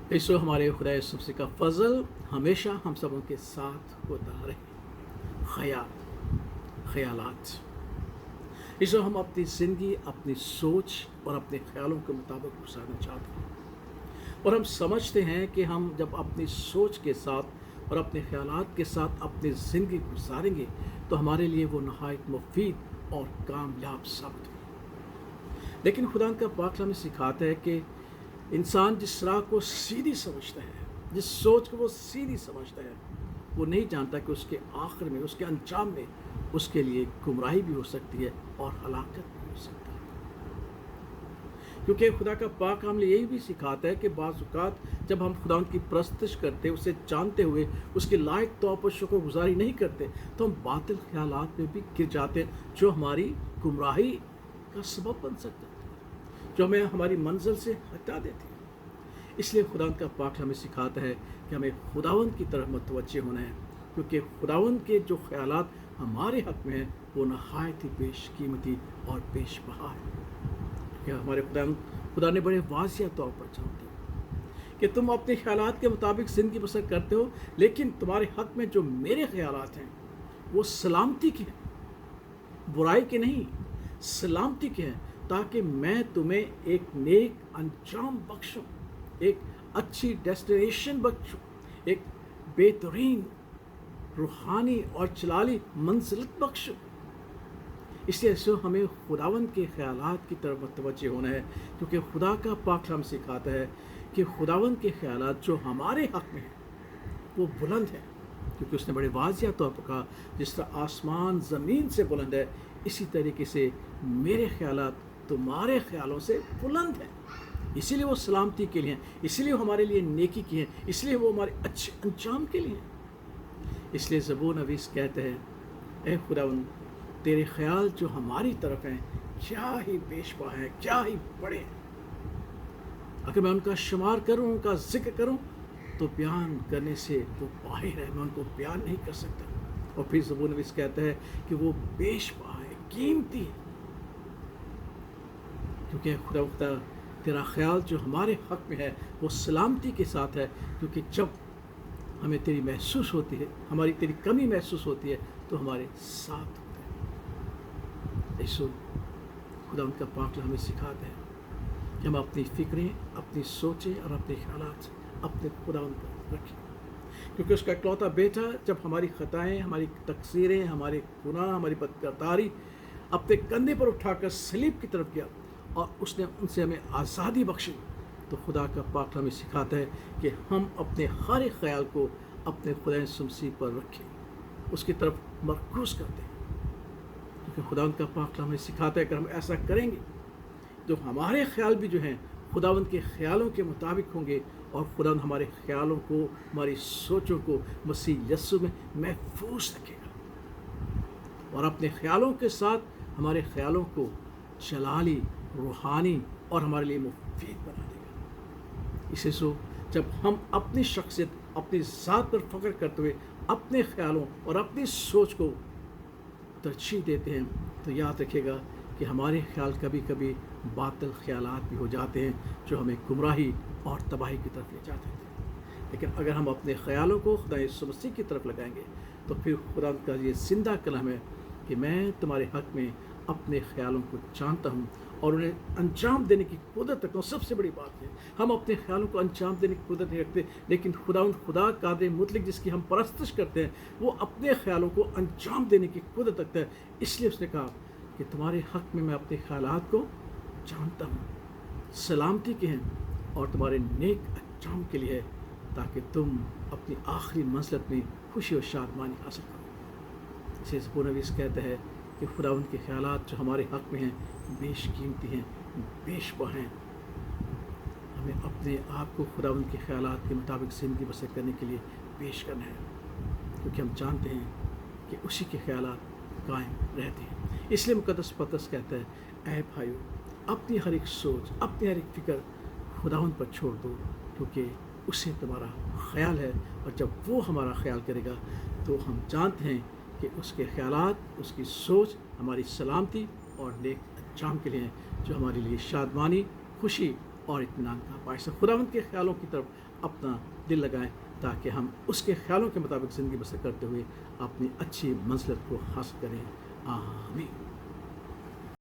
ऐसो हमारे खुदा यीशु का फजल हमेशा हम सबों के साथ होता रहे। ख्यालात इसो हम अपनी ज़िंदगी अपनी सोच और अपने ख्यालों के मुताबिक गुजारना चाहते हैं, और हम समझते हैं कि हम जब अपनी सोच के साथ और अपने ख्यालात के साथ अपनी ज़िंदगी गुजारेंगे तो हमारे लिए वो नहायत मुफीद और कामयाब साबित होगी। लेकिन खुदा का पाक हमें सिखाता है कि इंसान जिस राह को सीधी समझता है, जिस सोच को वो सीधी समझता है, वो नहीं जानता कि उसके आखिर में, उसके अंजाम में उसके लिए गुमराही भी हो सकती है और हलाकत भी हो सकती है। क्योंकि खुदा का पाक हमें यही भी सिखाता है कि बाज़ औक़ात जब हम खुदा की परस्तिश करते, उसे जानते हुए उसके लायक तौर पर शुक्रगुजारी नहीं करते, तो हम बातिल ख्यालात में भी गिर जाते हैं जो हमारी गुमराही का सबब बन सकते हैं, जो हमें हमारी मंजिल से हटा देती है। इसलिए खुदा का पाक हमें सिखाता है कि हमें खुदावंद की तरफ मुतवज्जे होना है, क्योंकि खुदावंद के जो ख्यालात हमारे हक़ में हैं वो नहायत ही बेशकीमती और बेशबहा है। क्योंकि हमारे खुदा ने बड़े वाज़िया तौर पर जानते हैं कि तुम अपने ख्यालात के मुताबिक ज़िंदगी बसर करते हो, लेकिन तुम्हारे हक़ में जो मेरे ख्यालात हैं वो सलामती के हैं, बुराई के नहीं, सलामती के हैं, ताकि मैं तुम्हें एक नेक अंजाम बख्शूं, एक अच्छी डेस्टिनेशन बख्शूं, एक बेहतरीन रूहानी और जलाली मंजिलत बख्शूं। इसलिए ऐसे हमें खुदावंद के ख्यालात की तरफ मुतवज्जे होना है, क्योंकि खुदा का पाक हम सिखाता है कि खुदावंद के ख्यालात जो हमारे हक़ में हैं वो बुलंद है, क्योंकि उसने बड़े वाज़िया तौर पर कहा जिस तरह आसमान ज़मीन से बुलंद है, इसी तरीके से मेरे ख्यालात तुम्हारे ख्यालों से बुलंद हैं। इसीलिए वो सलामती के लिए हैं, इसलिए वो हमारे लिए नेकी की हैं, इसलिए वो हमारे अच्छे अंजाम के लिए हैं। इसलिए ज़बूर नवीस कहते हैं, ए खुदावंद, तेरे ख्याल जो हमारी तरफ हैं क्या ही बेशबा हैं, क्या ही बड़े हैं। अगर मैं उनका शुमार करूं, उनका जिक्र करूं, तो बयान करने से वो बाहर है, मैं उनको बयान नहीं कर सकता। और फिर ज़बूर नवीस कहता है कि वो बेशबा है, कीमती है, क्योंकि खुदा तेरा ख्याल जो हमारे हक़ में है वो सलामती के साथ है, क्योंकि जब हमें तेरी महसूस होती है, हमारी तेरी कमी महसूस होती है, तो हमारे साथ होता है। यीशु खुदा उनका पाक हमें सिखाता है कि हम अपनी फ़िक्रें, अपनी सोचें और अपने ख्यालात अपने खुदा पर रखें, क्योंकि उसका इकलौता बेटा जब हमारी ख़ताएँ, हमारी तकसीरें, हमारे गुनाह, हमारी बदकिरदारी अपने कंधे पर उठाकर सलीब की तरफ गया और उसने उनसे हमें आज़ादी बख्शी, तो खुदा का पाक हमें सिखाता है कि हम अपने हर एक ख्याल को अपने खुदा मसीह पर रखें, उसकी तरफ मरकूज़ करते हैं। क्योंकि खुदा का पाक हमें सिखाता है कि हम ऐसा करेंगे तो हमारे ख्याल भी जो हैं खुदावंद के ख्यालों के मुताबिक होंगे, और खुदावंद हमारे ख्यालों को, हमारी सोचों को मसीह यीशु में महफूज रखेगा, और अपने ख्यालों के साथ हमारे ख्यालों को जलाली, रूहानी और हमारे लिए मुफीद बना देगा। इसे सो जब हम अपनी शख्सियत, अपनी ज़ात पर फ़ख्र करते हुए अपने ख्यालों और अपनी सोच को तरजीह देते हैं, तो याद रखिएगा कि हमारे ख्याल कभी कभी बातिल ख्यालात भी हो जाते हैं जो हमें गुमराही और तबाही की तरफ ले जाते हैं। लेकिन अगर हम अपने ख्यालों को खुदा यीशु मसीह की तरफ लगाएंगे, तो फिर खुदा का ये जिंदा कलम है कि मैं तुम्हारे हक़ में अपने ख्यालों को जानता हूँ और उन्हें अंजाम देने की कुदरत रखता हूँ। सबसे बड़ी बात है, हम अपने ख्यालों को अंजाम देने की कुदरत नहीं रखते, लेकिन खुदा कादिर मुतलक जिसकी हम परस्तिश करते हैं, वो अपने ख्यालों को अंजाम देने की कुदरत रखता है। इसलिए उसने कहा कि तुम्हारे हक़ में मैं अपने ख्यालात को जानता हूँ, सलामती के हैं और तुम्हारे नेक अंजाम के लिए है, ताकि तुम अपनी आखिरी मंज़िल में खुशी और शादमानी हासिल करो। इसे ज़बूर नवीस कहते हैं कि खुदावंद के ख्यालात जो हमारे हक़ में हैं बेशकीमती हैं, बेशबा हैं। हमें अपने आप को खुदावंद के ख्यालात के मुताबिक ज़िंदगी बसर करने के लिए पेश करना है, क्योंकि हम जानते हैं कि उसी के ख्यालात कायम रहते हैं। इसलिए मुक़द्दस पतरस कहता है, ऐ भाइयों, अपनी हर एक सोच, अपनी हर एक फ़िक्र खुदावंद पर छोड़ दो, क्योंकि उससे तुम्हारा ख्याल है, और जब वो हमारा ख्याल करेगा तो हम जानते हैं कि उसके ख्यालात, उसकी सोच हमारी सलामती और नेक अंजाम के लिए हैं, जो हमारे लिए शादमानी, खुशी और इत्मीनान का बायस है। खुदावंद के ख्यालों की तरफ اپنا دل لگائیں تاکہ ہم اس کے خیالوں کے مطابق زندگی بسر کرتے ہوئے اپنی اچھی منزلت کو حاصل کریں. آمین.